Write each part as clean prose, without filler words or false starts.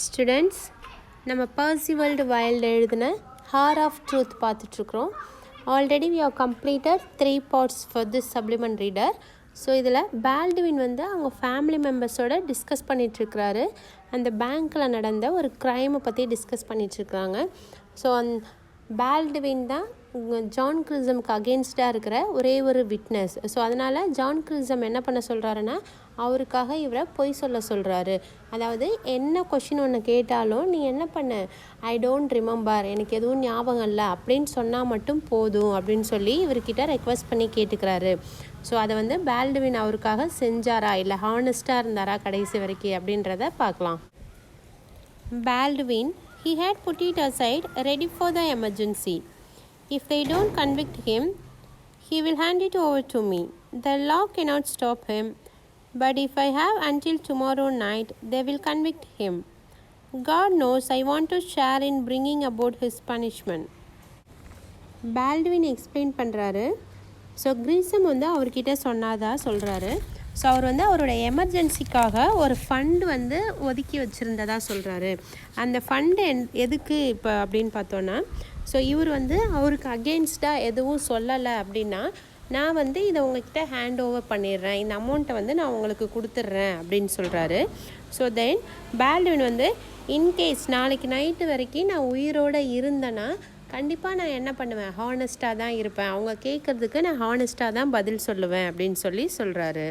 Students, நம்ம Percival Wilde எழுதின hour of truth பார்த்துட்ருக்குறோம். Already we have completed 3 parts for this supplement reader. So இதில் Baldwin அவங்க family மெம்பர்ஸோடு டிஸ்கஸ் பண்ணிகிட்ருக்கிறாரு. அந்த பேங்க்கில் நடந்த ஒரு க்ரைமை பற்றி டிஸ்கஸ் பண்ணிகிட்ருக்குறாங்க. ஸோ பால்டுவின் தான் ஜான் கிரிசம்க்கு அகெயின்ஸ்டாக இருக்கிற ஒரே ஒரு விட்னஸ். ஸோ அதனால் ஜான் கிரிசம் என்ன பண்ண சொல்கிறாருன்னா, அவருக்காக இவரை பொய் சொல்ல சொல்கிறாரு. அதாவது என்ன கொஷின் ஒன்று கேட்டாலும் நீ என்ன பண்ண, ஐ டோன்ட் ரிமெம்பர், எனக்கு எதுவும் ஞாபகம் இல்லை அப்படின்னு சொன்னால் மட்டும் போதும் அப்படின்னு சொல்லி இவர்கிட்ட ரெக்வஸ்ட் பண்ணி கேட்டுக்கிறாரு. ஸோ அதை பால்டுவின் அவருக்காக செஞ்சாரா இல்லை ஹானஸ்ட்டாக இருந்தாரா கடைசி வரைக்கும் அப்படின்றத பார்க்கலாம். Baldwin, he had put it aside ready for the emergency. If they don't convict him, he will hand it over to me. The law cannot stop him, but if I have until tomorrow night, they will convict him. God knows I want to share in bringing about his punishment. Baldwin explain பண்ணுறாரு. So Grisham அவர்கிட்ட சொன்னாதான் சொல்கிறாரு. So அவர் அவரோட எமர்ஜென்சிக்காக ஒரு fund ஒதுக்கி வச்சுருந்ததா சொல்கிறாரு. அந்த fund எதுக்கு இப்போ அப்படின்னு பார்த்தோன்னா, ஸோ இவர் அவருக்கு அகெயின்ஸ்டாக எதுவும் சொல்லலை அப்படின்னா, நான் இதை உங்ககிட்ட ஹேண்ட் ஓவர் பண்ணிடுறேன், இந்த அமௌண்ட்டை நான் உங்களுக்கு கொடுத்துட்றேன் அப்படின்னு சொல்கிறாரு. ஸோ தென் பால்டுவின் இன்கேஸ் நாளைக்கு நைட்டு வரைக்கும் நான் உயிரோடு இருந்தேன்னா கண்டிப்பாக நான் என்ன பண்ணுவேன், ஹானஸ்ட்டாக தான் இருப்பேன், அவங்க கேட்குறதுக்கு நான் ஹானஸ்ட்டாக தான் பதில் சொல்லுவேன் அப்படின்னு சொல்கிறாரு.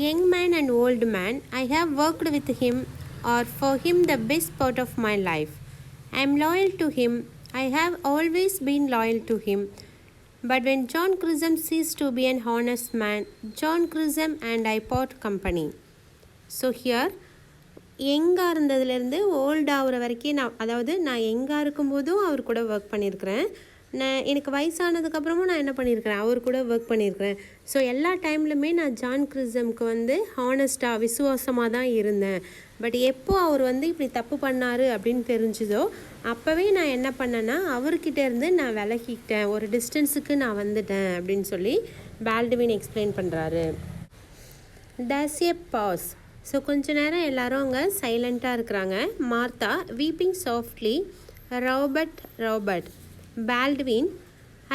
Young man and old man, I have worked with him or for him the best part of my life. I am loyal to him. I have always been loyal to him. But when John Grisham ceased to be an honest man, John Grisham and I part company. So here, யங்காக இருந்ததுலேருந்து old ஆகிற வரைக்கும் நான் யங்காக இருக்கும்போதும் அவர் கூட work பண்ணியிருக்கிறேன். எனக்கு வயசானதுக்கப்புறமும் நான் என்ன பண்ணியிருக்கிறேன், அவர் கூட ஒர்க் பண்ணியிருக்கிறேன். ஸோ எல்லா டைம்லையுமே நான் ஜான் கிரிசம்க்கு ஹானஸ்ட்டாக விசுவாசமாக தான் இருந்தேன். பட் எப்போ அவர் இப்படி தப்பு பண்ணார் அப்படின்னு தெரிஞ்சுதோ அப்போவே நான் என்ன பண்ணேன்னா அவர்கிட்ட இருந்து நான் விலகிக்கிட்டேன், ஒரு டிஸ்டன்ஸுக்கு நான் வந்துட்டேன் அப்படின்னு சொல்லி பால்டுவின் எக்ஸ்பிளைன் பண்ணுறாரு. டஸ் எ பாஸ். ஸோ கொஞ்ச நேரம் எல்லாரும் அங்கே சைலண்ட்டாக இருக்கிறாங்க. Martha weeping softly. Robert. Baldwin,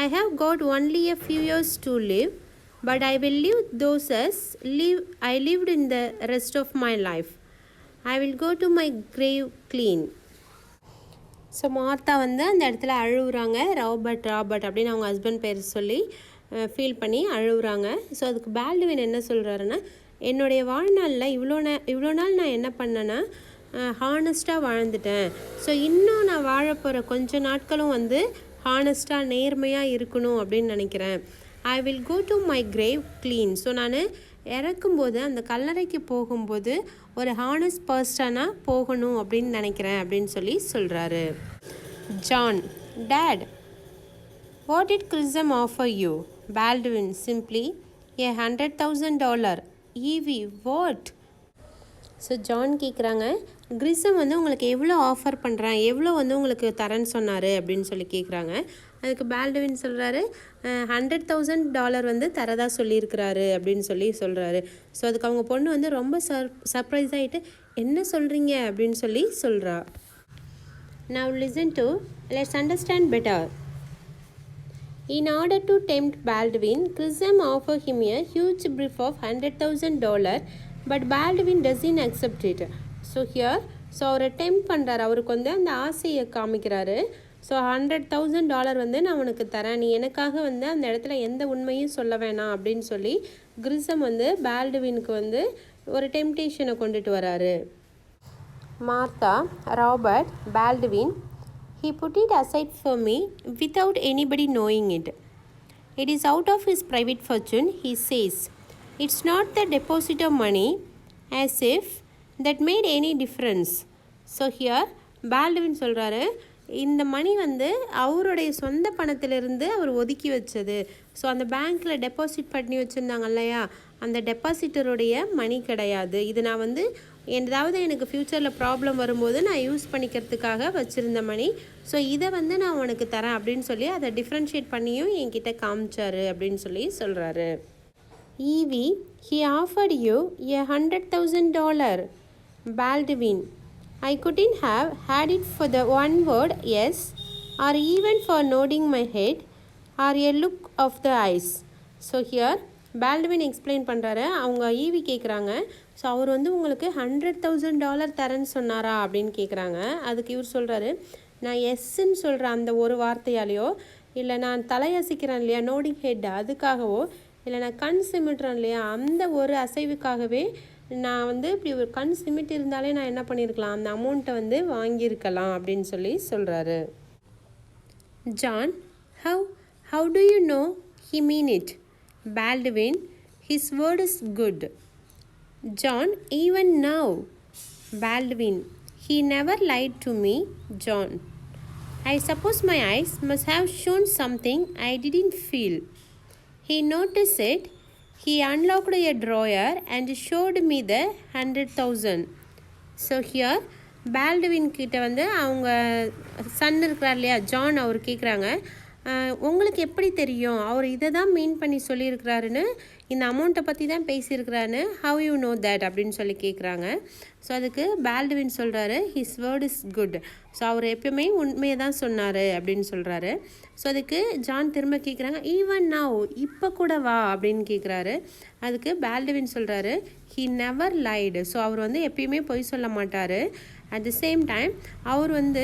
I have got only a few years to live, but I will live those as I lived in the rest of my life. I will go to my grave clean. So Martha அந்த இடத்துல அழுகுறாங்க. Robert அப்படின்னு அவங்க husband பேர் சொல்லி feel பண்ணி அழுகுறாங்க. So அதுக்கு பால்டுவின் என்ன சொல்கிறாருன்னா, என்னுடைய வாழ்நாளில் இவ்வளோ நாள் நான் என்ன பண்ணேன்னா ஹானஸ்ட்டாக வாழ்ந்துட்டேன். ஸோ இன்னும் நான் வாழப்போகிற கொஞ்ச நாட்களும் ஹானஸ்ட்டாக நேர்மையாக இருக்கணும் அப்படின்னு நினைக்கிறேன். I will go to my grave clean. So நான் இறக்கும்போது அந்த கல்லறைக்கு போகும்போது ஒரு ஹானஸ்ட் பர்சனாக போகணும் அப்படின்னு நினைக்கிறேன் அப்படின்னு சொல்கிறாரு. John, dad, what did Grisham offer you? Baldwin, simply $100,000. Evie, what? So John கேட்குறாங்க, கிரிசம் உங்களுக்கு எவ்வளோ ஆஃபர் பண்ணுறான், எவ்வளோ உங்களுக்கு தரேன்னு சொன்னார் அப்படின்னு கேட்குறாங்க. அதுக்கு பால்டுவின் சொல்கிறாரு, $100,000 தரதா சொல்லியிருக்கிறாரு அப்படின்னு சொல்கிறாரு. ஸோ அதுக்கு அவங்க பொண்ணு ரொம்ப சர்ப்ரைஸ் ஆகிட்டு, என்ன சொல்கிறீங்க அப்படின்னு சொல்கிறா. Now listen to, let's understand better. In order to tempt Baldwin, Grisham offered him a huge brief of $100,000, but Baldwin doesn't accept it. So அவரை டெம்ப் பண்ணுறாரு, அவருக்கு அந்த ஆசையை காமிக்கிறாரு. ஸோ $100,000 நான் உனக்கு தரேன், நீ எனக்காக அந்த இடத்துல எந்த உண்மையும் சொல்ல வேணாம் அப்படின்னு கிரிசம் பால்டுவினுக்கு ஒரு டெம்டேஷனை கொண்டுட்டு வராரு. Martha, Robert, Baldwin, he put it aside for me without anybody knowing it. It is out of his private fortune, he says. It's not the deposit of money, as if that made any difference. So here Baldwin சொல்கிறாரு, இந்த மணி அவருடைய சொந்த பணத்திலிருந்து அவர் ஒதுக்கி வச்சது. So அந்த பேங்க்கில் deposit பண்ணி வச்சுருந்தாங்க இல்லையா, அந்த டெபாசிட்டருடைய மணி கிடையாது. இது நான் ஏதாவது எனக்கு ஃப்யூச்சரில் ப்ராப்ளம் வரும்போது நான் யூஸ் பண்ணிக்கிறதுக்காக வச்சுருந்த மணி. ஸோ இதை நான் உனக்கு தரேன் அப்படின்னு அதை டிஃப்ரென்ஷியேட் பண்ணியும் என்கிட்ட காமிச்சாரு அப்படின்னு சொல்கிறாரு. EV, he offered you $100,000. Baldwin, I couldn't have had it for the one word yes, or even for nodding my head, or a look of the eyes. So here Baldwin explain பண்ணுறாரு. அவங்க EV கேட்குறாங்க, so அவர் வந்து உங்களுக்கு $100,000 தரேன்னு சொன்னாரா அப்படின்னு கேட்குறாங்க. அதுக்கு இவர் சொல்கிறாரு, நான் எஸ்ன்னு சொல்கிற அந்த ஒரு வார்த்தையாலேயோ, இல்லை நான் தலையசைக்கிறேன் இல்லையா நோடிங் ஹெட் அதுக்காகவோ, இல்லை நான் கண் சிமிட்டுறேன் இல்லையா அந்த ஒரு அசைவுக்காகவே நான் வந்து இப்படி ஒரு கண் சிமிட்டு இருந்தாலே நான் என்ன பண்ணியிருக்கலாம், அந்த அமௌண்ட்டை வந்து வாங்கியிருக்கலாம் அப்படின்னு சொல்கிறாரு. John, how do you know he mean it? Baldwin, his word is good. John, even now. Baldwin, he never lied to me. John, I suppose my eyes must have shown something I didn't feel. He noticed it. He unlocked a drawer and showed me the 100,000. So here Baldwin கிட்ட வந்து அவங்க Sun இருக்கிறார் இல்லையா John, அவர் கேட்குறாங்க, உங்களுக்கு எப்படி தெரியும் அவர் இதை தான் மீன் பண்ணி சொல்லியிருக்கிறாருன்னு, இந்த அமௌண்ட்டை பற்றி தான் பேசியிருக்கிறான்னு, ஹவ் யூ நோ தேட் அப்படின்னு சொல்லி கேட்குறாங்க. ஸோ அதுக்கு பால்டுவின் சொல்கிறாரு, his word is good. So அவர் எப்பயுமே உண்மையை தான் சொன்னார் அப்படின்னு சொல்கிறாரு. ஸோ அதுக்கு ஜான் திரும்ப கேட்குறாங்க, ஈவன் நவ், இப்போ கூட வா அப்படின்னு கேட்குறாரு. அதுக்கு பால்டுவின் சொல்கிறாரு, ஹீ நெவர் லைடு. ஸோ அவர் வந்து எப்பயுமே பொய் சொல்ல மாட்டார். அட் த சேம் டைம் அவர் வந்து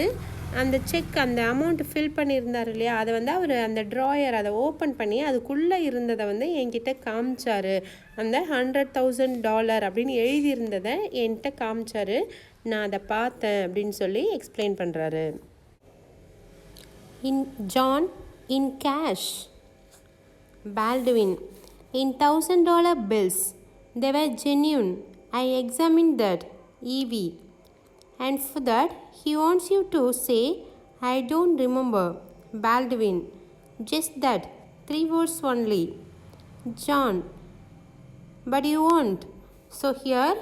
அந்த செக் அந்த அமௌண்ட்டு ஃபில் பண்ணியிருந்தார் இல்லையா, அதை வந்து அவர் அந்த ட்ராயர் அதை ஓப்பன் பண்ணி அதுக்குள்ளே இருந்ததை வந்து என்கிட்ட காமிச்சார். அந்த $100,000 அப்படின்னு எழுதியிருந்ததை என்கிட்ட காமிச்சார், நான் அதை பார்த்தேன் அப்படின்னு சொல்லி எக்ஸ்பிளைன் பண்ணுறாரு. John, in cash. Baldwin, in $1,000 bills. They were genuine. I examined that. Evie. And for that, he wants you to say, I don't remember. Baldwin, just that. 3 words only. John, but you won't. So here,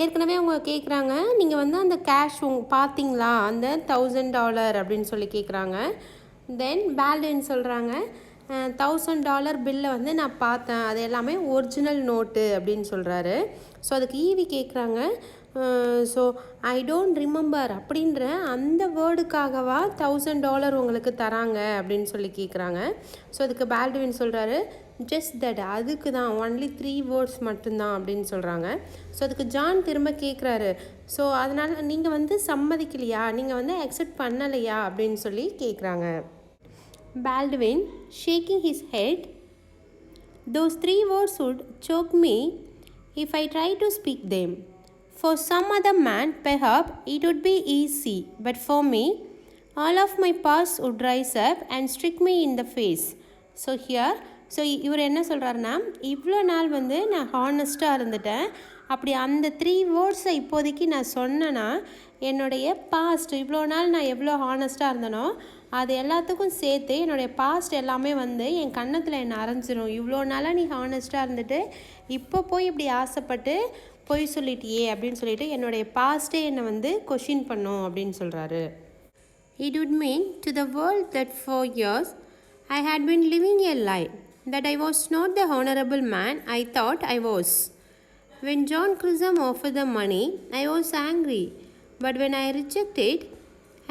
ஏற்கனவே அவங்க கேட்குறாங்க, நீங்கள் வந்து அந்த cash பார்த்தீங்களா அந்த $1,000 அப்படின்னு சொல்லி கேட்குறாங்க. தென் பால்டுவின் சொல்கிறாங்க, $1,000 பில்லை வந்து நான் பார்த்தேன், அது எல்லாமே ஒரிஜினல் நோட்டு அப்படின்னு சொல்கிறாரு. ஸோ அதுக்கு ஈவி கேட்குறாங்க, ஸோ ஐ டோன்ட் ரிமெம்பர் அப்படின்ற அந்த வேர்டுக்காகவா $1,000 உங்களுக்கு தராங்க அப்படின்னு சொல்லி கேட்குறாங்க. ஸோ அதுக்கு பால்டுவின் சொல்கிறாரு, ஜஸ்ட் தட், அதுக்கு தான், ஒன்லி 3 வேர்ட்ஸ் மட்டும்தான் அப்படின்னு சொல்கிறாங்க. ஸோ அதுக்கு ஜான் திரும்ப கேட்குறாரு, ஸோ அதனால் நீங்கள் வந்து சம்மதிக்கலையா, நீங்கள் வந்து அக்செப்ட் பண்ணலையா அப்படின்னு சொல்லி கேட்குறாங்க. Baldwin, shaking his head, those 3 words would choke me if I try to speak them. For some other man, perhaps it would be easy, but for me, all of my past would rise up and strike me in the face. So here, இவர் என்ன சொல்கிறாருன்னா, இவ்வளோ நாள் வந்து நான் ஹானஸ்ட்டாக இருந்துட்டேன், அப்படி அந்த 3 வேர்ட்ஸை இப்போதைக்கு நான் சொன்னேன்னா என்னுடைய பாஸ்ட், இவ்வளோ நாள் நான் எவ்வளோ ஹானஸ்ட்டாக இருந்தனோ அது எல்லாத்துக்கும் சேர்த்து என்னுடைய பாஸ்ட் எல்லாமே வந்து என் கன்னத்தில் என்னை அரைஞ்சிரும். இவ்வளோ நாளாக நீ ஹானஸ்ட்டாக இருந்துட்டு இப்போ போய் இப்படி ஆசைப்பட்டு பொய் சொல்லிட்டியே அப்படின்னு சொல்லிட்டு என்னுடைய பாஸ்ட்டே என்னை வந்து கொஷின் பண்ணும் அப்படின்னு சொல்கிறாரு. It would mean to the world that for years I had been living a lie, that I was not the honorable man I thought I was. When John Chisholm offered the money, I was angry, but when I rejected,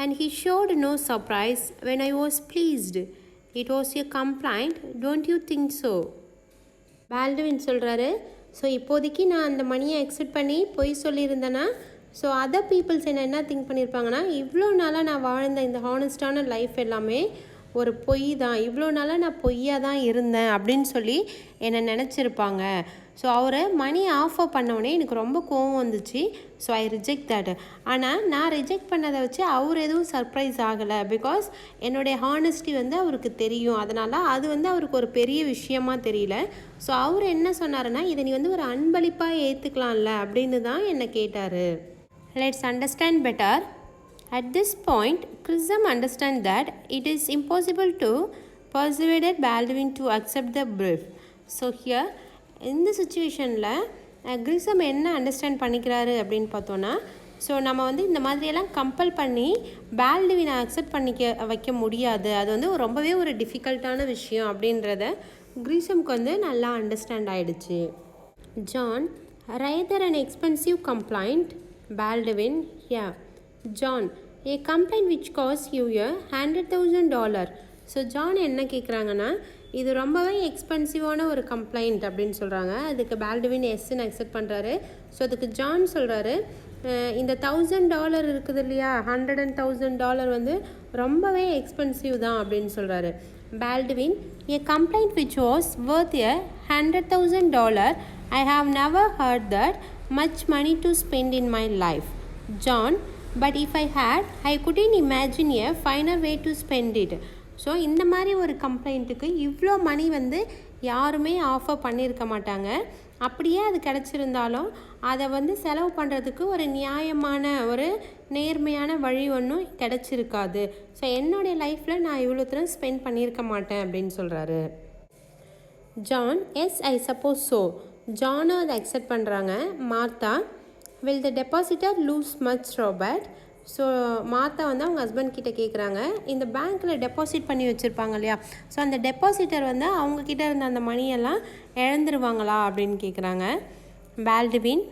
and he showed no surprise when I was pleased, it was a complaint, don't you think so? Baldwin சொல்கிறாரு, so இப்போதைக்கு நான் அந்த மணியை accept பண்ணி பொய் சொல்லியிருந்தேன்னா, so other peoples என்ன think பண்ணியிருப்பாங்கன்னா, இவ்வளோ நாளாக நான் வாழ்ந்த இந்த ஹானஸ்டான லைஃப் எல்லாமே ஒரு பொய் தான், இவ்வளோ நாளாக நான் பொய்யாக தான் இருந்தேன் அப்படின்னு சொல்லி என்னை நினச்சிருப்பாங்க. ஸோ அவரை மணி ஆஃபர் பண்ணோடனே எனக்கு ரொம்ப கோவம் வந்துச்சு. So I reject that. ஆனால் நான் ரிஜெக்ட் பண்ணதை வச்சு அவர் எதுவும் சர்ப்ரைஸ் ஆகலை, பிகாஸ் என்னுடைய ஹானஸ்டி வந்து அவருக்கு தெரியும். அதனால் அது வந்து அவருக்கு ஒரு பெரிய விஷயமா தெரியல. ஸோ அவர் என்ன சொன்னாருன்னா, இதை நீ வந்து ஒரு அன்பளிப்பாக ஏற்றுக்கலாம்ல அப்படின்னு தான் என்னை கேட்டார். Let's understand better. At this point, Chisholm understands that it is impossible to persuade Baldwin to accept the brief. So here, இந்த சுச்சுவேஷனில் கிரிசம் என்ன அண்டர்ஸ்டாண்ட் பண்ணிக்கிறாரு அப்படின்னு பார்த்தோன்னா, ஸோ நம்ம வந்து இந்த மாதிரியெல்லாம் கம்பல் பண்ணி பால்டுவினை அக்செப்ட் வைக்க முடியாது, அது வந்து ரொம்பவே ஒரு டிஃபிகல்ட்டான விஷயம் அப்படின்றத கிரிசம்க்கு வந்து நல்லா அண்டர்ஸ்டாண்ட் ஆகிடுச்சு. John, Rather an expensive complaint. Baldwin, yeah. John, a complaint which costs you $100,000. So John என்ன கேட்குறாங்கன்னா இது ரொம்பவே எக்ஸ்பென்சிவான ஒரு கம்ப்ளைண்ட் அப்படின்னு சொல்கிறாங்க. அதுக்கு பால்டுவின் எஸ்ன்னு அக்செப்ட் பண்ணுறாரு. ஸோ அதுக்கு ஜான் சொல்கிறாரு இந்த $1,000 இருக்குது இல்லையா, $100,000 வந்து ரொம்பவே எக்ஸ்பென்சிவ் தான் அப்படின்னு சொல்கிறாரு. Baldwin, a complaint which was worth $100,000. I have never heard that much money to spend in my life. John, but if I had, I couldn't imagine a finer way to spend it. So இந்த மாதிரி ஒரு கம்ப்ளைண்ட்டுக்கு இவ்வளோ மணி வந்து யாருமே offer பண்ணியிருக்க மாட்டாங்க. அப்படியே அது கிடச்சிருந்தாலும் அதை வந்து செலவு பண்ணுறதுக்கு ஒரு நியாயமான ஒரு நேர்மையான வழி ஒன்றும் கிடச்சிருக்காது. ஸோ என்னுடைய லைஃப்பில் நான் இவ்வளோ தூரம் ஸ்பெண்ட் பண்ணியிருக்க மாட்டேன் அப்படின்னு சொல்கிறாரு. John, yes I suppose so. ஜானும் அதை அக்செப்ட் பண்ணுறாங்க. Martha, will the depositor lose much Robert. So Martha வந்து அவங்க ஹஸ்பண்ட் கிட்டே கேட்குறாங்க இந்த பேங்க்கில் டெபாசிட் பண்ணி வச்சுருப்பாங்க இல்லையா, ஸோ அந்த டெபாசிட்டர் வந்து அவங்கக்கிட்ட இருந்த அந்த மணியெல்லாம் இழந்துருவாங்களா அப்படின்னு கேட்குறாங்க. Baldwin,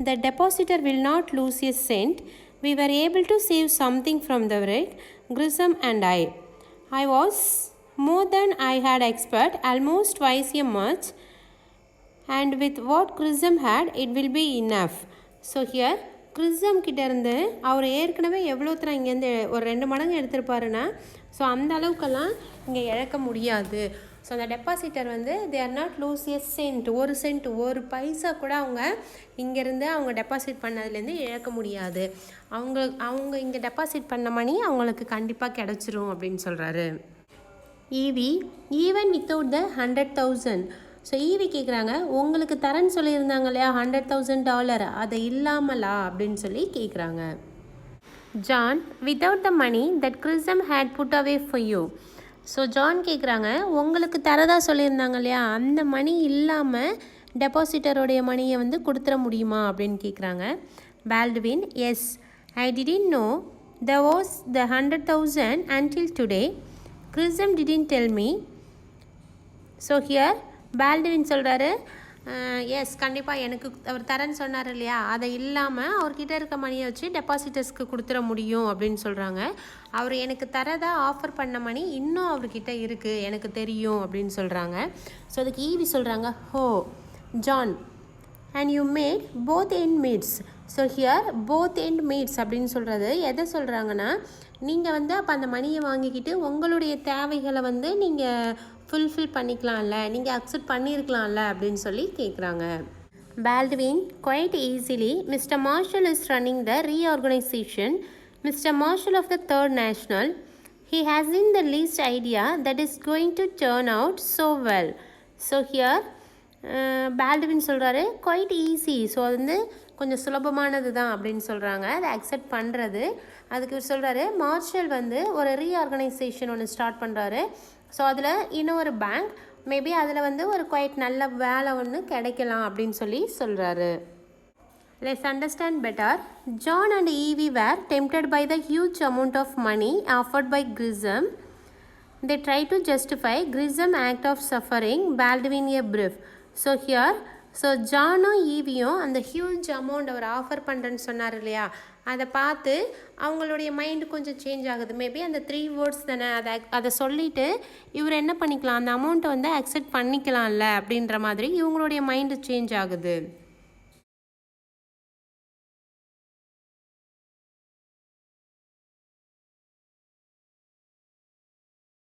the depositor will not lose a cent. We were able to save something from the wreck. Grisham and I was more than I had expected, almost twice as much, and with what Grissom had, it will be enough. So here கிறிஸ்டம் கிட்டேருந்து அவர் ஏற்கனவே எவ்வளோ தூரம் இங்கேருந்து ஒரு 2 மடங்கு எடுத்திருப்பாருன்னா, so அந்த அளவுக்கெல்லாம் இங்கே இழக்க முடியாது. ஸோ அந்த டெபாசிட்டர் வந்து they are not lose a cent, ஒரு பைசா கூட அவங்க இங்கேருந்து அவங்க டெபாசிட் பண்ணதுலேருந்து இழக்க முடியாது. அவங்க இங்கே டெபாசிட் பண்ண மணி அவங்களுக்கு கண்டிப்பாக கிடச்சிரும் அப்படின்னு சொல்கிறாரு. EV, even without the 100,000. So EV கேட்குறாங்க உங்களுக்கு தரேன்னு சொல்லியிருந்தாங்க இல்லையா $100,000, அதை இல்லாமலா அப்படின்னு சொல்லி கேட்குறாங்க. John, without the money that Grisham had put away for you. So John கேட்குறாங்க உங்களுக்கு தரதா சொல்லியிருந்தாங்க இல்லையா, அந்த மணி இல்லாமல் டெபாசிட்டருடைய மணியை வந்து கொடுத்துட முடியுமா அப்படின்னு கேட்குறாங்க. Baldwin, yes, I didn't know there was the 100,000 until today. Grissom didn't tell me. So here Baldwin சொல்கிறாரு எஸ் கண்டிப்பாக எனக்கு அவர் தரேன்னு சொன்னார் இல்லையா, அதை இல்லாமல் அவர்கிட்ட இருக்க மணியை வச்சு டெபாசிட்டர்ஸ்க்கு கொடுத்துட முடியும் அப்படின்னு சொல்கிறாங்க. அவர் எனக்கு தரதா ஆஃபர் பண்ண மணி இன்னும் அவர்கிட்ட இருக்குது, எனக்கு தெரியும் அப்படின்னு சொல்கிறாங்க. ஸோ அதுக்கு ஈவி சொல்கிறாங்க oh John, and you made both ends meet. So here both ends meets அப்படின்னு சொல்கிறது எதை சொல்கிறாங்கன்னா, நீங்கள் வந்து அப்போ அந்த மணியை வாங்கிக்கிட்டு உங்களுடைய தேவைகளை வந்து நீங்கள் ஃபுல்ஃபில் பண்ணிக்கலாம்ல, நீங்கள் அக்செப்ட் பண்ணியிருக்கலாம்ல அப்படின்னு சொல்லி கேட்குறாங்க. Baldwin, quite easily mister Marshall is running the reorganisation. Mister Marshall of the Third National. He hasn't the least idea that is going to turn out so well. So here Baldwin சொல்கிறாரு quite easy, so அது வந்து கொஞ்சம் சுலபமானது தான் அப்படின்னு சொல்கிறாங்க, அதை accept பண்ணுறது. அதுக்கு சொல்கிறாரு மார்ஷல் வந்து ஒரு ரீஆர்கனைசேஷன் ஒன்று ஸ்டார்ட் பண்ணுறாரு. ஸோ அதில் இன்னொரு பேங்க் மேபி அதில் வந்து ஒரு குவைட் நல்ல வேலை ஒன்று கிடைக்கலாம் அப்படின்னு சொல்லி சொல்கிறாரு. Let's understand better. John and Evie were tempted by the huge amount of money offered by Grisham. They try to justify Grissom act of suffering Baldwin a brief. So here, so ஜானும் ஈவியும் அந்த huge amount அவர் offer பண்ணுறேன்னு சொன்னார் இல்லையா, அதை பார்த்து அவங்களுடைய mind கொஞ்சம் சேஞ்ச் ஆகுது. மேபி அந்த 3 வேர்ட்ஸ் தானே, அதை சொல்லிவிட்டு இவர் என்ன பண்ணிக்கலாம், அந்த அமௌண்ட்டை வந்து அக்செப்ட் பண்ணிக்கலாம்ல அப்படின்ற மாதிரி இவங்களுடைய மைண்டு சேஞ்ச் ஆகுது.